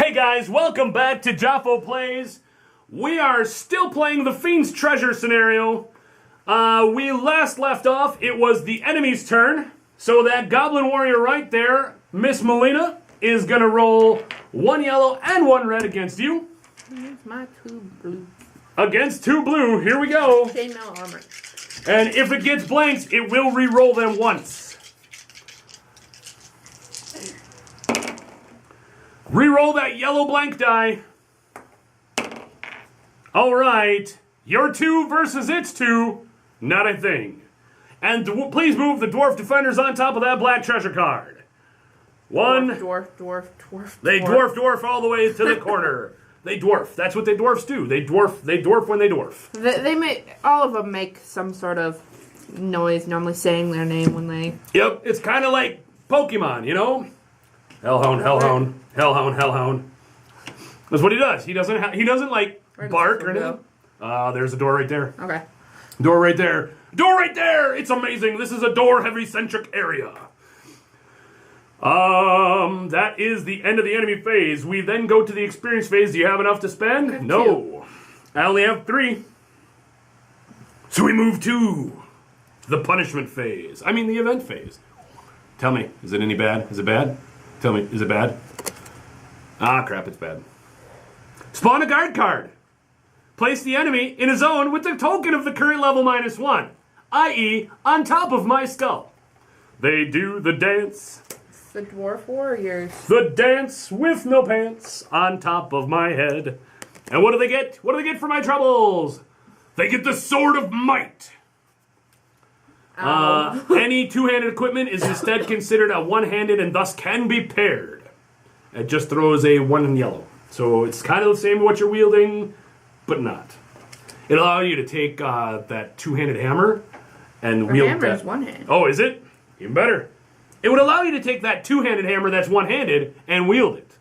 Hey guys, welcome back to Jafo Plays. We are still playing the Fiend's treasure scenario. We last left off, it was the enemy's turn. So that Goblin Warrior right there, Miss Melina, is going to roll 1 yellow and 1 red against you. Here's my 2 blue. Against 2 blue, here we go. Chainmail armor. And if it gets blanks, it will re-roll them once. Reroll that yellow blank die. Alright. Your 2 versus its 2. Not a thing. And please move the dwarf defenders on top of that black treasure card. 1. Dwarf. They dwarf all the way to the corner. They dwarf. That's what the dwarfs do. They dwarf when they dwarf. They make, all of them make some sort of noise, normally saying their name when they... Yep, it's kind of like Pokemon, you know? Hellhound. That's what he does. He doesn't like bark or anything. There's a door right there. Okay. Door right there. Door right there! It's amazing. This is a door-heavy centric area. That is the end of the enemy phase. We then go to the experience phase. Do you have enough to spend? No. 2. I only have 3. So we move to the punishment phase. I mean the event phase. Tell me, is it any bad? Is it bad? Tell me, is it bad? Ah, crap, it's bad. Spawn a guard card. Place the enemy in a zone with the token of the current level -1, i.e., on top of my skull. They do the dance. It's the Dwarf Warriors. The dance with no pants on top of my head. And what do they get? What do they get for my troubles? They get the Sword of Might. Any two-handed equipment is instead considered a one-handed and thus can be paired. It just throws a 1 in yellow. So it's kind of the same as what you're wielding, but not. It allows you to take that two-handed hammer and wield that. Hammer is one-handed. Oh, is it? Even better. It would allow you to take that two-handed hammer that's one-handed and wield it.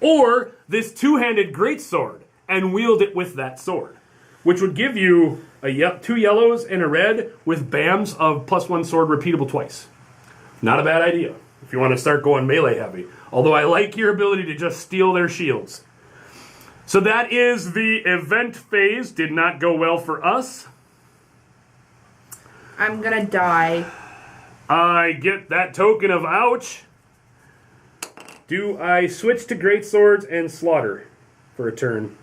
Or this two-handed greatsword and wield it with that sword, which would give you 2 yellows and a red with BAMs of +1 sword repeatable twice. Not a bad idea if you want to start going melee heavy. Although I like your ability to just steal their shields. So that is the event phase. Did not go well for us. I'm gonna die. I get that token of ouch. Do I switch to greatswords and slaughter for a turn?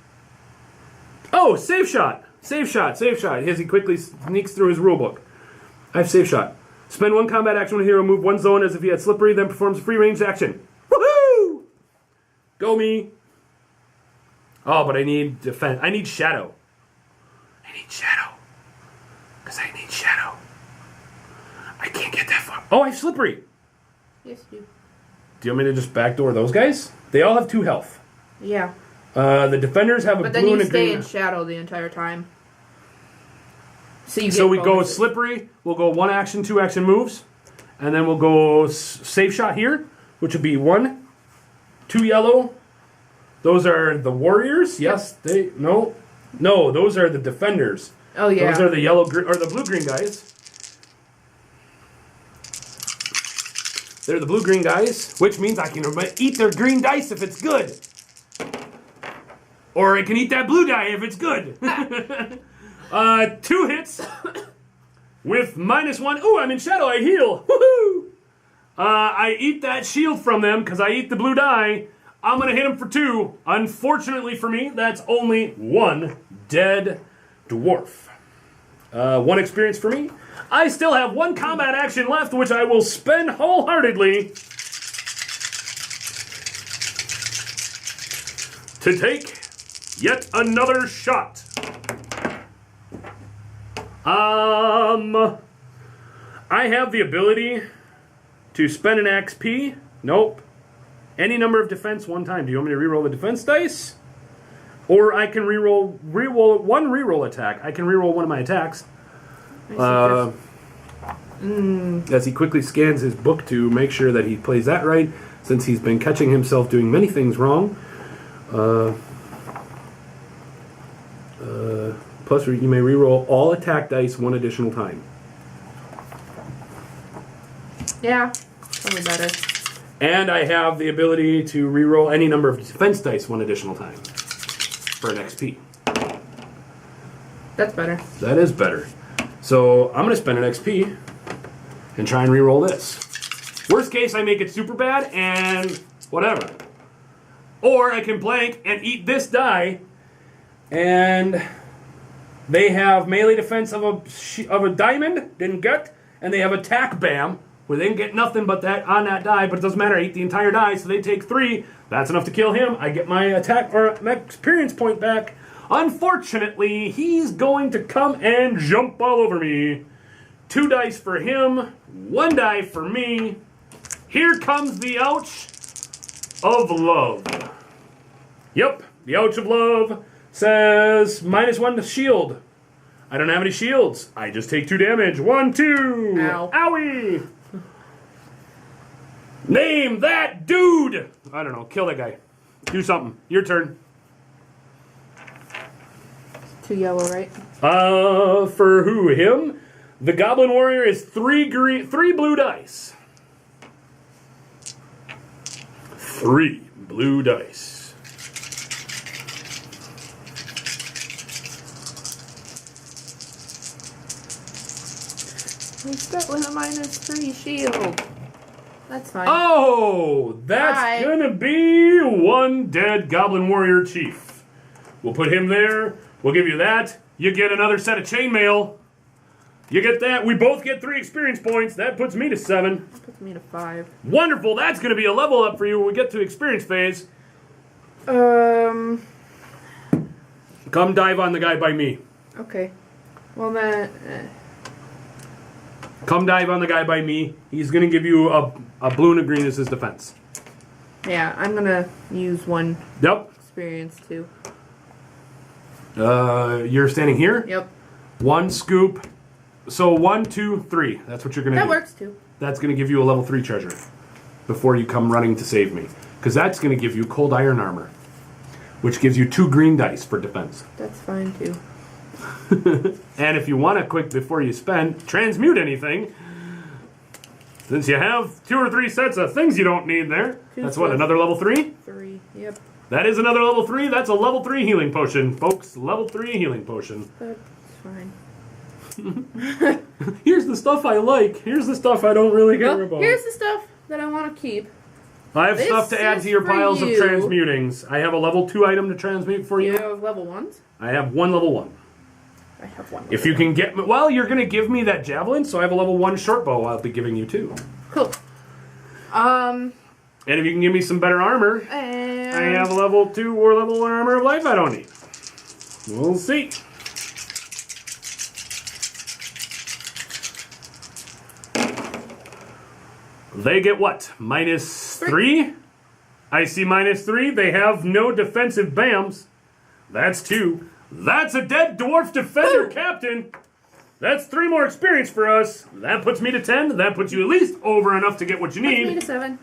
Oh, save shot. Save shot. As he quickly sneaks through his rulebook. I have save shot. Spend 1 combat action when a hero move 1 zone as if he had slippery, then performs a free ranged action. Woohoo! Go me. Oh, but I need defense. I need shadow. Because I need shadow. I can't get that far. Oh, I have slippery. Yes, you do. Do you want me to just backdoor those guys? They all have 2 health. Yeah. The defenders have a but blue then and you a stay green. in shadow the entire time. So we go slippery. We'll go 1 action, 2 action moves. And then we'll go save shot here, which would be 1, 2 yellow. Those are the warriors. Yes, no, those are the defenders. Oh yeah. Those are the yellow or the blue green guys. They're the blue green guys, which means I can eat their green dice if it's good. Or I can eat that blue die if it's good. 2 hits with -1. Ooh, I'm in shadow. I heal. Woohoo! I eat that shield from them because I eat the blue die. I'm going to hit him for 2. Unfortunately for me, that's only 1 dead dwarf. 1 experience for me. I still have 1 combat action left, which I will spend wholeheartedly to take yet another shot. I have the ability to spend an XP. Nope. Any number of defense 1 time. Do you want me to reroll the defense dice? Or I can reroll 1 reroll attack. I can reroll 1 of my attacks. As he quickly scans his book to make sure that he plays that right, since he's been catching himself doing many things wrong. Plus, you may reroll all attack dice 1 additional time. Yeah, probably better. And I have the ability to reroll any number of defense dice one additional time for an XP. That's better. That is better. So I'm going to spend an XP and try and reroll this. Worst case, I make it super bad and whatever. Or I can blank and eat this die, and they have melee defense of a diamond, didn't get, and they have attack bam, where they didn't get nothing but that on that die, but it doesn't matter, I eat the entire die, so they take 3. That's enough to kill him. I get my attack or my experience point back. Unfortunately, he's going to come and jump all over me. 2 dice for him, 1 die for me. Here comes the ouch of love. Yep, the ouch of love says -1 to shield. I don't have any shields. I just take 2 damage. 1, 2. Ow. Owie. Name that dude. I don't know. Kill that guy. Do something. Your turn. 2 yellow, right? For who? Him? The Goblin Warrior is 3 blue dice. 3 blue dice. We start with a -3 shield. That's fine. Oh, that's gonna be 1 dead Goblin Warrior Chief. We'll put him there. We'll give you that. You get another set of chainmail. You get that. We both get 3 experience points. That puts me to 7. That puts me to 5. Wonderful. That's going to be a level up for you when we get to experience phase. Um. Come dive on the guy by me. Okay. Well then. Come dive on the guy by me. He's going to give you a blue and a green as his defense. Yeah, I'm gonna use 1 Yep. experience too. You're standing here. Yep. 1 scoop. So 1, 2, 3. That's what you're going to do. That works too. That's going to give you a level 3 treasure before you come running to save me. Because that's going to give you cold iron armor, which gives you 2 green dice for defense. That's fine too. And if you want to quick before you spend, transmute anything. Since you have 2 or 3 sets of things you don't need there. That's what, another level 3? 3, yep. That is another level 3. That's a level 3 healing potion, folks. Level 3 healing potion. That's fine. Here's the stuff I like. Here's the stuff I don't really care about. Here's the stuff that I want to keep. I have stuff to add to your piles of transmutings. I have a level 2 item to transmute for you. You have level 1s? I have 1 level 1. I have 1. If you can get me... Well, you're going to give me that javelin, so I have a level 1 short bow I'll be giving you too. Cool. And if you can give me some better armor, and I have a level 2 or level 1 armor of life I don't need. We'll see. They get what? -3? I see -3. They have no defensive BAMs. That's 2. That's a dead dwarf defender captain. That's 3 more experience for us. That puts me to 10. That puts you at least over enough to get what you need. Puts me to 7.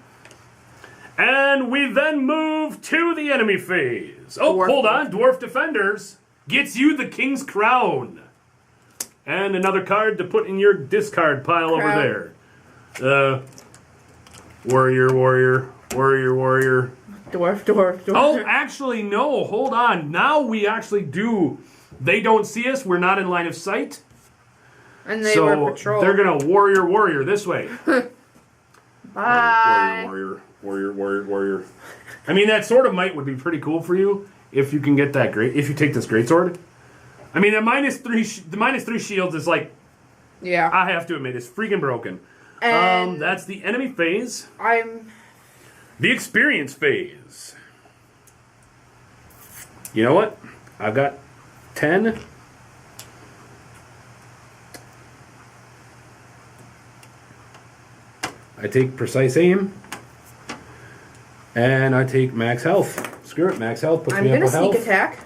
And we then move to the enemy phase. Oh, hold on. Dwarf defenders gets you the King's Crown. And another card to put in your discard pile over there. Warrior. Dwarf. Oh, actually, no. Hold on. Now we actually do. They don't see us. We're not in line of sight. And they were patrol. They're going to warrior this way. Bye. Warrior. I mean, that sword of might would be pretty cool for you if you can get that great. If you take this greatsword. I mean, the -3 shields is like. Yeah. I have to admit, it's freaking broken. And that's the enemy phase. The experience phase. You know what? I've got 10. I take precise aim. And I take max health. Screw it, max health puts me up with health. I'm gonna sneak attack.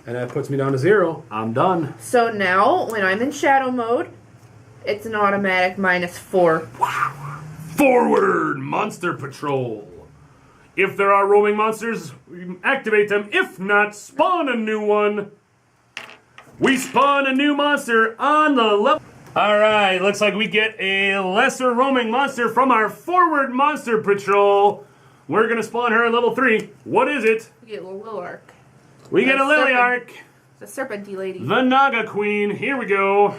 And that puts me down to 0. I'm done. So now, when I'm in shadow mode, it's an automatic -4. Forward! Monster Patrol. If there are roaming monsters, we activate them. If not, spawn a new one. We spawn a new monster on the level. All right, looks like we get a lesser roaming monster from our forward monster patrol. We're going to spawn her at level 3. What is it? We get a Lilark. We get a Liliark. The serpenty lady. The Naga Queen. Here we go.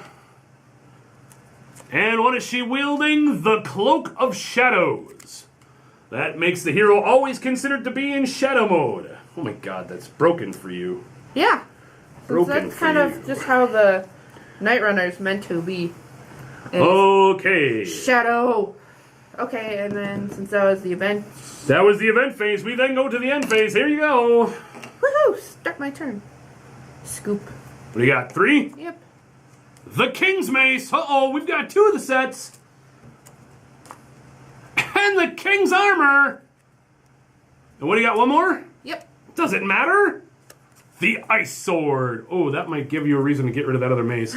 And what is she wielding? The Cloak of Shadows. That makes the hero always considered to be in shadow mode. Oh my god, that's broken for you. Yeah. Broken That's for kind you. of just how the Night Runner is meant to be. Okay. Shadow. Okay, and then since that was the event. That was the event phase. We then go to the end phase. Here you go. Woohoo! Start my turn. Scoop. What do you got? 3? Yep. The King's Mace. Uh-oh, we've got 2 of the sets. And the King's Armor. And what do you got? One more? Yep. Does it matter? The Ice Sword. Oh, that might give you a reason to get rid of that other mace.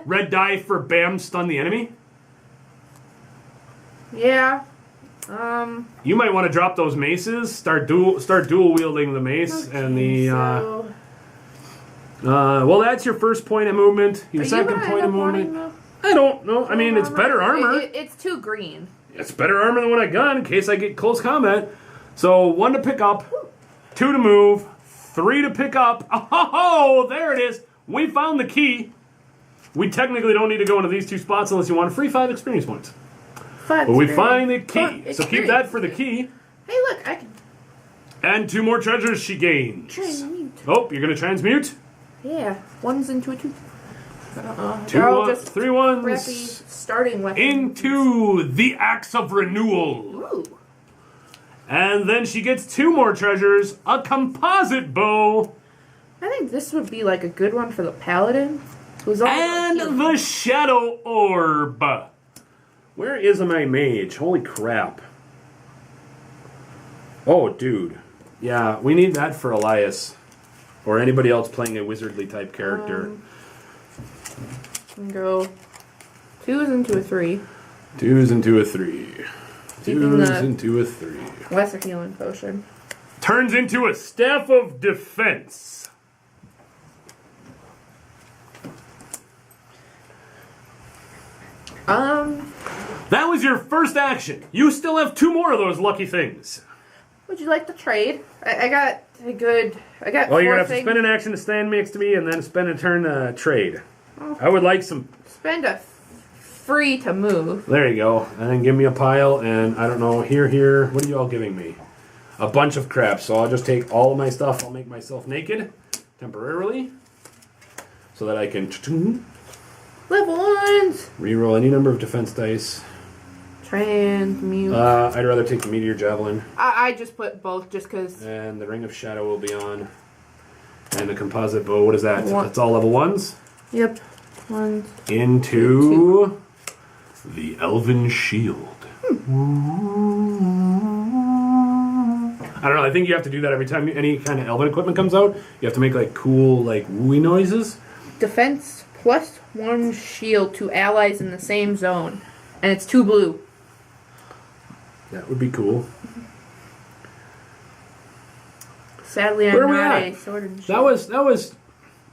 Red die for bam, stun the enemy. Yeah. You might want to drop those maces. Start dual wielding the mace Okay, and the. so Well, that's your first point of movement. Your are you second gonna point end of up wanting movement. I don't know. I mean, it's better armor. It's too green. It's better armor than what I got in case I get close combat. So 1 to pick up, 2 to move, 3 to pick up. Oh, there it is. We found the key. We technically don't need to go into these 2 spots unless you want a free 5 experience points. But we find the key. So keep that for the key. Hey, look, I can And 2 more treasures she gains. transmute. Oh, you're going to transmute? Yeah, 1s into a 2. 2 They're all ones, just 3 ones. crappy starting weapons. Into the Axe of Renewal. Ooh. And then she gets 2 more treasures. A composite bow. I think this would be like a good one for the paladin. Who's all And the Shadow Orb. Where is my mage? Holy crap. Oh, dude. Yeah, we need that for Elias. Or anybody else playing a wizardly type character. can go 2s into a 3. 2s into a 3. Keeping 2s the- into a 3. Lesser healing potion. Turns into a Staff of Defense. That was your first action. You still have 2 more of those lucky things. Would you like to trade? I got a good. I got. Well, you're 4 going to have to things. spend an action to stand next to me and then spend a turn to trade. I would like some... Spend a free to move. There you go. And then give me a pile and, I don't know, here. What are you all giving me? A bunch of crap. So I'll just take all of my stuff. I'll make myself naked temporarily so that I can Level 1s. reroll any number of defense dice. Transmute. I'd rather take the Meteor Javelin. I just put both just because. And the Ring of Shadow will be on. And the Composite Bow. What is that? One. That's all level 1s? Yep. 1. Into the Elven Shield. I don't know. I think you have to do that every time any kind of Elven equipment comes out. You have to make like cool, like wooey noises. Defense plus 1 shield to allies in the same zone, and it's 2 blue. That would be cool. Sadly, Where I'm are we not at? a sword and That was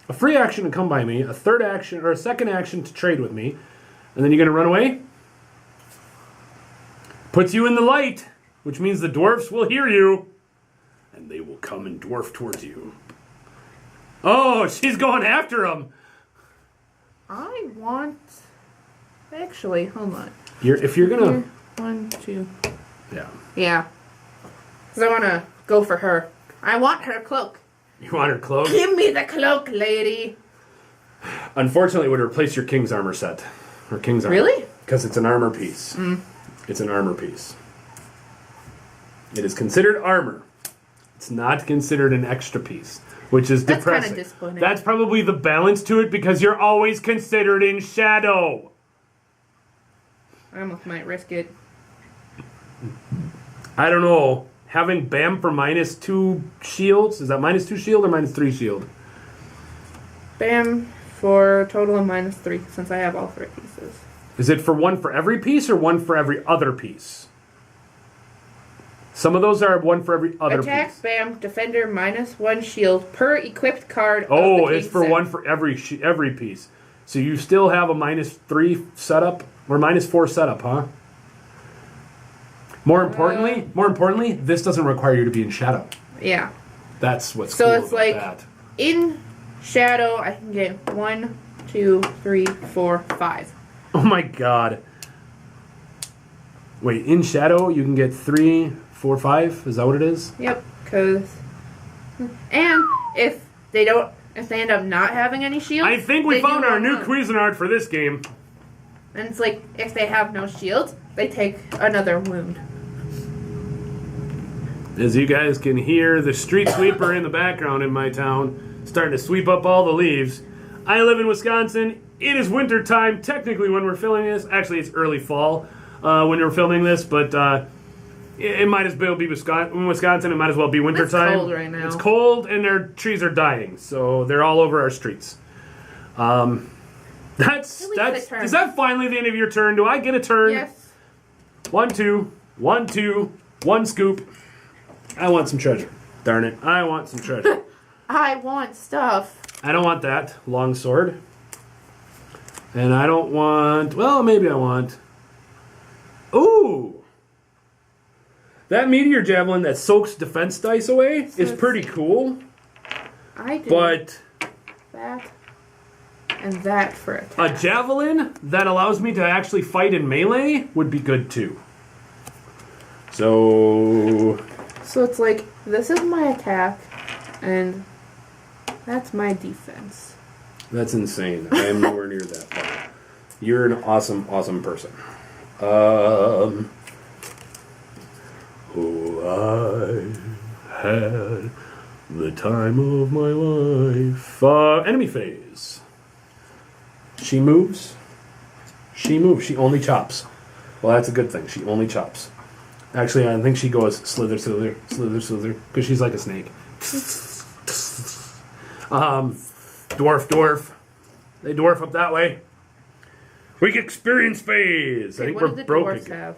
a free action to come by me, a third action or a second action to trade with me, and then you're gonna run away. Puts you in the light, which means the dwarfs will hear you, and they will come and dwarf towards you. Oh, she's going after him. I want. Actually, hold on. If you're gonna, Here, 1, 2. yeah, Yeah. Because I want to go for her. I want her cloak. you want her cloak. Give me the cloak, lady. Unfortunately, it would replace your king's armor set, or king's armor. Really? Because it's an armor piece. It's an armor piece. It is considered armor. It's not considered an extra piece, which is That's kinda depressing. disappointing. That's probably the balance to it because you're always considered in shadow. I almost might risk it. I don't know. Having Bam for -2 shields, is that -2 shield or -3 shield? Bam for a total of -3 since I have all 3 pieces. Is it for 1 for every piece or 1 for every other piece? Some of those are 1 for every other Attack, piece. bam, defender -1 shield per equipped card. Oh, of the it's king for set. 1 for every piece. So you still have a -3 setup or -4 setup, huh? More importantly, this doesn't require you to be in shadow. Yeah. That's what's So cool it's about like that. in shadow, I can get 1, 2, 3, 4, 5. Oh my god. Wait, in shadow you can get 3, 4, 5? Is that what it is? Yep. And if they end up not having any shields, I think we they found do our one new wound. Cuisinart for this game. And it's like if they have no shields, they take another wound. As you guys can hear, the street sweeper in the background in my town starting to sweep up all the leaves. I live in Wisconsin. It is winter time, technically, when we're filming this. Actually, it's early fall when we're filming this, but it might as well be Wisconsin. It might as well be winter time. It's cold right now. It's cold, and their trees are dying, so they're all over our streets. That's is that finally the end of your turn? Do I get a turn? Yes. 1, 2, 1, 2, 1 scoop. I want some treasure. Darn it! I want some treasure. I want stuff. I don't want that long sword. And I don't want... Well, maybe I want... Ooh! That meteor javelin that soaks defense dice away is pretty cool. I do But that and that for it. a javelin that allows me to actually fight in melee would be good too. So... So it's like, this is my attack, and that's my defense. That's insane. I am nowhere near that far. You're an awesome, awesome person. Oh, I had the time of my life. Enemy phase. She moves. She moves. She only chops. Well, that's a good thing. She only chops. Actually, I think she goes slither, slither, slither, slither, because she's like a snake. Dwarf. They dwarf up that way. Weak experience phase. I think What we're do the broke dwarves again. have?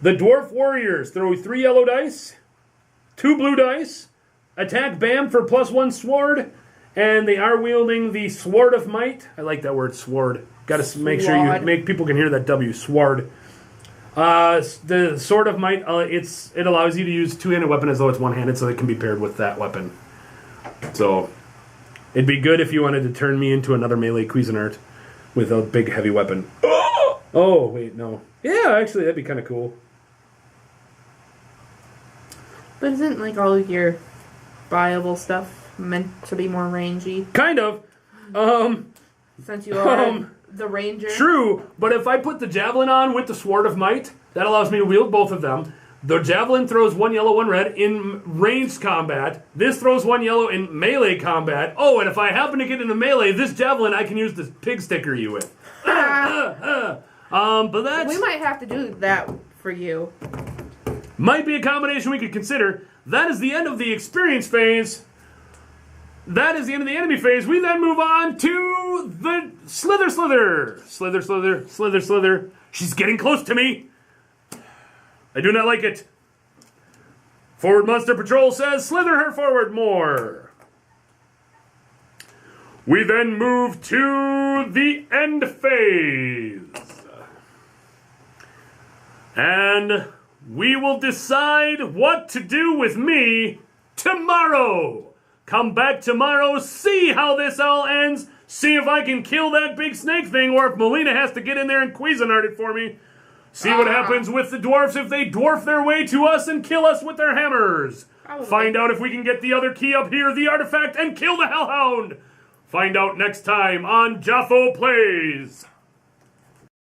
The dwarf warriors throw 3 yellow dice, 2 blue dice, attack Bam for +1 sword, and they are wielding the Sword of Might. I like that word, sword. Got to make sure you make people can hear that W, sword. The Sword of Might, it allows you to use 2-handed weapon as though it's one-handed, so it can be paired with that weapon. So it'd be good if you wanted to turn me into another melee Cuisinart with a big heavy weapon. Oh, wait, no. Yeah, actually, that'd be kind of cool. But isn't like all your buyable stuff meant to be more rangy? Kind of. Since you are the ranger. True, but if I put the javelin on with the Sword of Might, that allows me to wield both of them. The javelin throws 1 yellow, 1 red in ranged combat. This throws 1 yellow in melee combat. Oh, and if I happen to get into melee, this javelin I can use to pig sticker you with. But that's... We might have to do that for you. Might be a combination we could consider. That is the end of the experience phase. That is the end of the enemy phase. We then move on to the slither, slither. Slither, slither, slither, slither. She's getting close to me. I do not like it. Forward Monster Patrol says, slither her forward more. We then move to the end phase. And we will decide what to do with me tomorrow. Come back tomorrow, see how this all ends, see if I can kill that big snake thing, or if Melina has to get in there and Cuisinart it for me. See what happens with the dwarfs if they dwarf their way to us and kill us with their hammers. Probably. Find out if we can get the other key up here, the artifact, and kill the Hellhound. Find out next time on Jafo Plays.